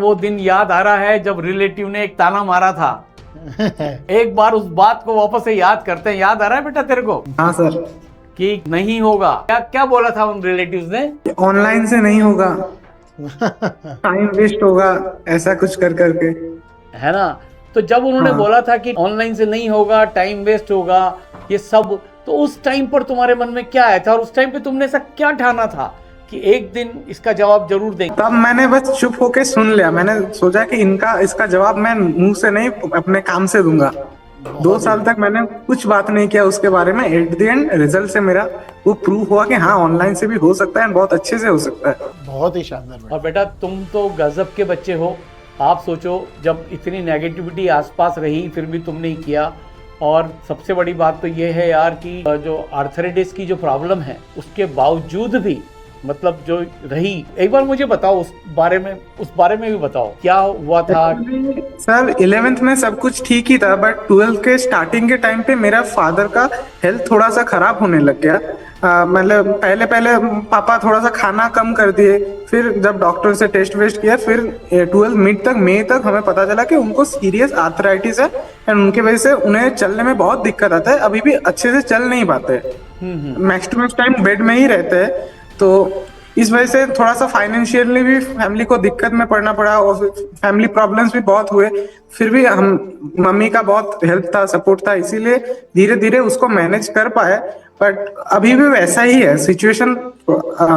वो दिन याद आ रहा है जब रिलेटिव ने एक ताना मारा था। एक बार उस बात को वापस से याद करते हैं। याद आ रहा है बेटा तेरे को? हाँ सर। कि नहीं होगा, क्या क्या बोला था उन रिलेटिव्स ने? ऑनलाइन से नहीं होगा, टाइम वेस्ट होगा, ऐसा कुछ कर करके। है ना? तो जब उन्होंने हाँ। बोला था कि ऑनलाइन से नहीं होगा, टाइम वेस्ट होगा, ये सब, तो उस टाइम पर तुम्हारे मन में क्या आया था और उस टाइम पे तुमने ऐसा क्या ठाना था कि एक दिन इसका जवाब जरूर देंगे? तब मैंने बस चुप होके सुन लिया। मैंने सोचा कि इसका जवाब मैं मुंह से नहीं, अपने काम से दूंगा। 2 साल तक मैंने कुछ बात नहीं किया उसके बारे में। एट द एंड रिजल्ट से मेरा वो प्रूफ हुआ कि हाँ, ऑनलाइन से भी हो सकता है, बहुत अच्छे से हो सकता है। बहुत ही शानदार। और बेटा तुम तो गजब के बच्चे हो। आप सोचो, जब इतनी नेगेटिविटी आसपास रही फिर भी तुमने ही किया। और सबसे बड़ी बात तो ये है यार कि जो आर्थराइटिस की जो प्रॉब्लम है उसके बावजूद भी, मतलब जो रही, एक बार मुझे बताओ उस बारे में भी बताओ क्या हुआ था। सर 11th में सब कुछ ठीक ही था, बट 12th के स्टार्टिंग के टाइम पे मेरा फादर का हेल्थ थोड़ा सा खराब होने लग गया। मतलब पहले पापा थोड़ा सा खाना कम कर दिए। फिर जब डॉक्टर से टेस्ट वेस्ट किया, फिर 12 मिड तक, मई तक हमें पता चला कि उनको सीरियस आर्थराइटिस है एंड उनकी वजह से उन्हें चलने में बहुत दिक्कत आता है। अभी भी अच्छे से चल नहीं पाते, max to max time bed में ही रहते हैं। तो इस वजह से थोड़ा सा फाइनेंशियली भी फैमिली को दिक्कत में पड़ना पड़ा और फैमिली प्रॉब्लम्स भी बहुत हुए। फिर भी हम, मम्मी का बहुत हेल्प था, सपोर्ट था, इसीलिए धीरे धीरे उसको मैनेज कर पाए। बट अभी भी वैसा ही है, सिचुएशन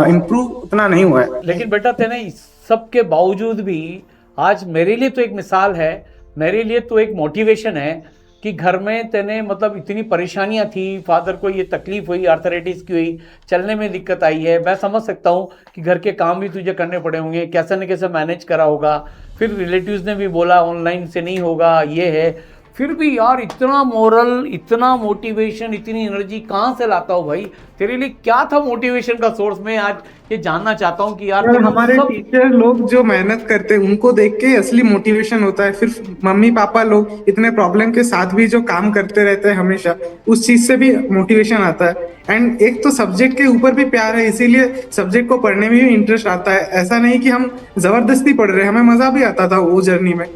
इम्प्रूव उतना नहीं हुआ है। लेकिन बेटा तेने इस सब के बावजूद भी आज मेरे लिए तो एक मिसाल है, मेरे लिए तो एक मोटिवेशन है कि घर में तेने, मतलब इतनी परेशानियां थी, फादर को ये तकलीफ हुई, आर्थराइटिस की हुई, चलने में दिक्कत आई है। मैं समझ सकता हूँ कि घर के काम भी तुझे करने पड़े होंगे, कैसे न कैसे मैनेज करा होगा। फिर रिलेटिव्स ने भी बोला ऑनलाइन से नहीं होगा, ये है। फिर भी यार इतना मोरल, इतना मोटिवेशन, इतनी एनर्जी कहाँ से लाता हो भाई? तेरे लिए क्या था मोटिवेशन का सोर्स? मैं आज ये जानना चाहता हूँ कि यार हमारे टीचर लोग जो मेहनत करते हैं उनको देख के असली मोटिवेशन होता है। फिर मम्मी पापा लोग इतने प्रॉब्लम के साथ भी जो काम करते रहते हैं हमेशा, उस चीज से भी मोटिवेशन आता है। एंड एक तो सब्जेक्ट के ऊपर भी प्यार है, इसीलिए सब्जेक्ट को पढ़ने में भी इंटरेस्ट आता है। ऐसा नहीं कि हम जबरदस्ती पढ़ रहे हैं, हमें मजा भी आता था वो जर्नी में।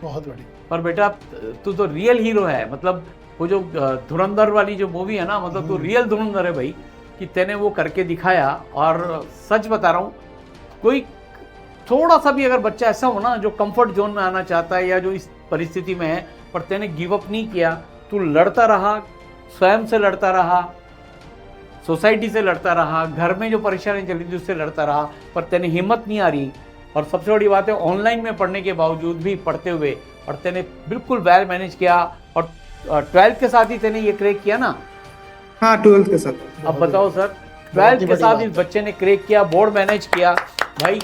बहुत बढ़िया। पर बेटा तू तो रियल हीरो है। मतलब वो जो धुरंधर वाली जो मूवी है ना, मतलब तू रियल धुरंधर है भाई, कि तेने वो करके दिखाया। और सच बता रहा हूँ, कोई थोड़ा सा भी अगर बच्चा ऐसा हो ना जो कंफर्ट जोन में आना चाहता है या जो इस परिस्थिति में है, पर तेने गिव अप नहीं किया, तू लड़ता रहा, स्वयं से लड़ता रहा, सोसाइटी से लड़ता रहा, घर में जो परेशानी चली थी उससे लड़ता रहा, पर तेने हिम्मत नहीं आ रही। और सबसे बड़ी बात है, ऑनलाइन में पढ़ने के बावजूद भी पढ़ते हुए, और तेने बिल्कुल वेल मैनेज किया। और 12th के साथ ही तेने ये क्रैक किया ना? हाँ, 12th के साथ। अब बताओ सर, 12th के साथ इस बच्चे ने क्रैक किया, बोर्ड मैनेज किया, भाई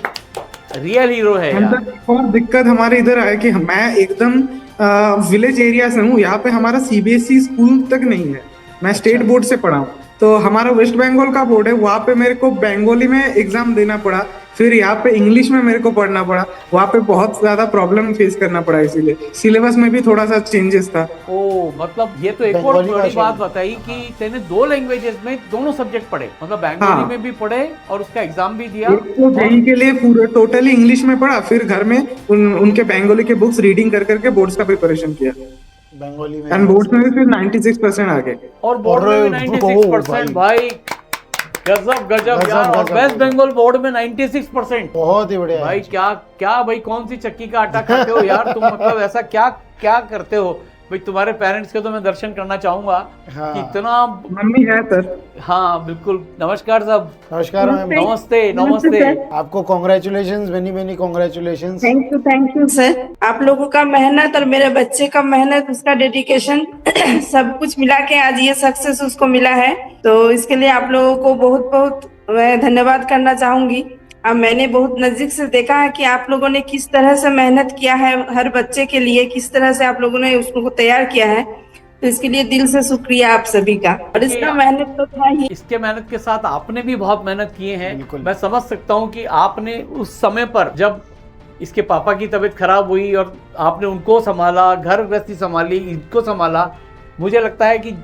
रियल हीरो है यार। और दिक्कत हमारे इधर है कि मैं एकदम विलेज एरिया से हूँ। यहाँ पे हमारा सीबीएसई स्कूल तक नहीं है, मैं स्टेट बोर्ड से पढ़ा हूँ। तो हमारा वेस्ट बंगाल का बोर्ड है, वहाँ पे मेरे को बंगाली में एग्जाम देना पड़ा। फिर यहाँ पे इंग्लिश में मेरे को पढ़ना पड़ा, वहाँ पे बहुत ज्यादा प्रॉब्लम फेस करना पड़ा, इसीलिए सिलेबस में भी थोड़ा सा चेंजेस था। ओ, मतलब ये तो एक और बड़ी बात बताई कि तेने 2 लैंग्वेजेस में दोनों सब्जेक्ट पढ़े, मतलब बंगाली में भी पढ़े और उसका एग्जाम भी दिया। तो जेईई के लिए पूरा टोटली इंग्लिश में पढ़ा, फिर घर में उनके बंगाली के बुक्स रीडिंग कर करके बोर्ड्स का प्रिपरेशन किया। बंगाली में एंड बोर्ड्स में भी फिर 96% आ गए। और बोर्ड में भी 96%। भाई गजब गजब यार। और वेस्ट बंगाल बोर्ड में 96%। बहुत ही बढ़िया भाई। क्या भाई, कौन सी चक्की का आटा खाते हो यार तुम? मतलब ऐसा क्या करते हो भाई? तुम्हारे पेरेंट्स के तो मैं दर्शन करना चाहूंगा। हाँ। कि इतना। मम्मी है सर। हाँ बिल्कुल। नमस्कार साहब। नमस्कार मैम। नमस्ते नमस्ते। आपको congratulations, many congratulations. Thank you sir. आप लोगों का मेहनत और मेरे बच्चे का मेहनत, उसका डेडिकेशन सब कुछ मिला के आज ये सक्सेस उसको मिला है। तो इसके लिए आप लोगों को बहुत बहुत मैं धन्यवाद करना चाहूंगी। अब मैंने बहुत नजदीक से देखा है कि आप लोगों ने किस तरह से मेहनत किया है हर बच्चे के लिए, किस तरह से आप लोगों ने उसको तैयार किया है। तो इसके लिए दिल से शुक्रिया आप सभी का। और इसका मेहनत तो था ही, इसके मेहनत के साथ आपने भी बहुत मेहनत किए हैं। मैं समझ सकता हूँ कि आपने उस समय पर जब इसके पापा की तबीयत खराब हुई और आपने उनको संभाला, घर गृहस्थी संभाली, इनको संभाला, मुझे लगता है कि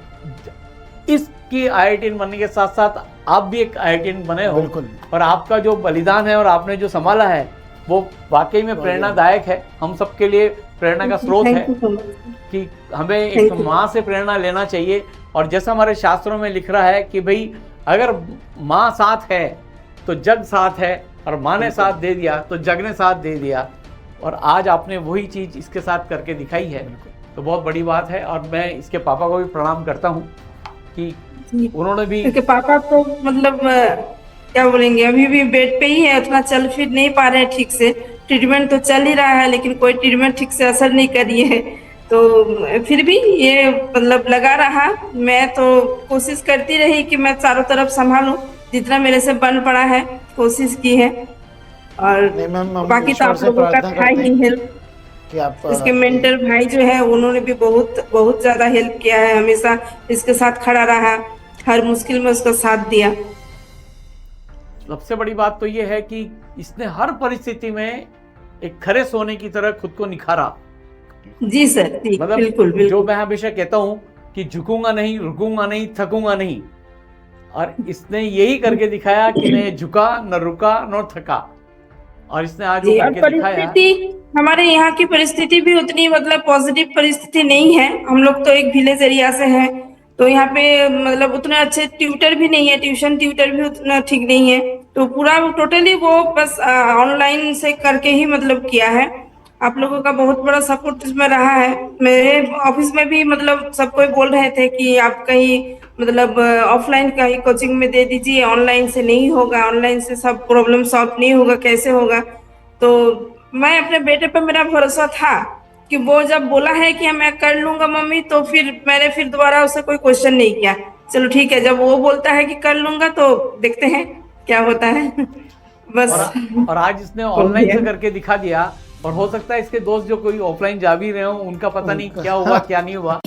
इसकी IITian बनने के साथ साथ आप भी एक IITian बने हो। बिल्कुल। और आपका जो बलिदान है और आपने जो संभाला है, वो वाकई में प्रेरणादायक है, हम सबके लिए प्रेरणा का स्रोत थैंक है यू सो मच। कि हमें एक Thank you. माँ से प्रेरणा लेना चाहिए। और जैसा हमारे शास्त्रों में लिख रहा है कि भाई अगर माँ साथ है तो जग साथ है, और माँ ने साथ दे दिया तो जग ने साथ दे दिया। और आज आपने वही चीज़ इसके साथ करके दिखाई है, तो बहुत बड़ी बात है। और मैं इसके पापा को भी प्रणाम करता हूँ कि जी। उन्होंने भी क्योंकि पापा तो मतलब क्या बोलेंगे, अभी भी बेड पे ही है, उतना चल फिर नहीं पा रहे हैं ठीक से। ट्रीटमेंट तो चल ही रहा है लेकिन कोई ट्रीटमेंट ठीक से असर नहीं कर रही है। तो फिर भी ये मतलब लगा रहा, मैं तो कोशिश करती रही कि मैं चारों तरफ संभालूं, जितना मेरे से बन पड़ा है कोशिश की है। और नहीं मैम, हम बाकी तो ईश्वर आप से लोगों का प्रार्थना था करते ही हैं हेल्प। कि आप इसके मेंटर भाई जो है उन्होंने भी बहुत बहुत ज्यादा हेल्प किया है, हमेशा इसके साथ खड़ा रहा, हर मुश्किल में उसका साथ दिया। सबसे बड़ी बात तो ये है कि इसने हर परिस्थिति में एक खरे सोने की तरह खुद को निखारा। जी सर, जी मतलब बिल्कुल जो बिल्कुल। मैं हमेशा कहता हूँ कि झुकूंगा नहीं, रुकूंगा नहीं, थकूंगा नहीं। और इसने यही करके दिखाया कि न झुका, न रुका, न थका। और इसने आज वो जी, और करके दिखाया। परिस्थिति हमारे यहाँ की परिस्थिति भी उतनी मतलब पॉजिटिव परिस्थिति नहीं है। हम लोग तो एक विलेज एरिया से हैं, तो यहाँ पे मतलब उतने अच्छे ट्यूटर भी नहीं है, ट्यूशन ट्यूटर भी उतना ठीक नहीं है। तो पूरा टोटली वो बस ऑनलाइन से करके ही मतलब किया है। आप लोगों का बहुत बड़ा सपोर्ट इसमें रहा है। मेरे ऑफिस में भी मतलब सब कोई बोल रहे थे कि आप कहीं मतलब ऑफलाइन कहीं कोचिंग में दे दीजिए, ऑनलाइन से नहीं होगा, ऑनलाइन से सब प्रॉब्लम सॉल्व नहीं होगा, कैसे होगा। तो मैं अपने बेटे पर मेरा भरोसा था कि वो जब बोला है कि मैं कर लूंगा मम्मी, तो फिर मैंने फिर दोबारा उससे कोई क्वेश्चन नहीं किया। चलो ठीक है, जब वो बोलता है कि कर लूंगा तो देखते हैं क्या होता है। बस और आज इसने हो ऑनलाइन गया। से करके दिखा दिया। और हो सकता है इसके दोस्त जो कोई ऑफलाइन जा भी रहे हो उनका पता नहीं क्या हुआ क्या नहीं हुआ।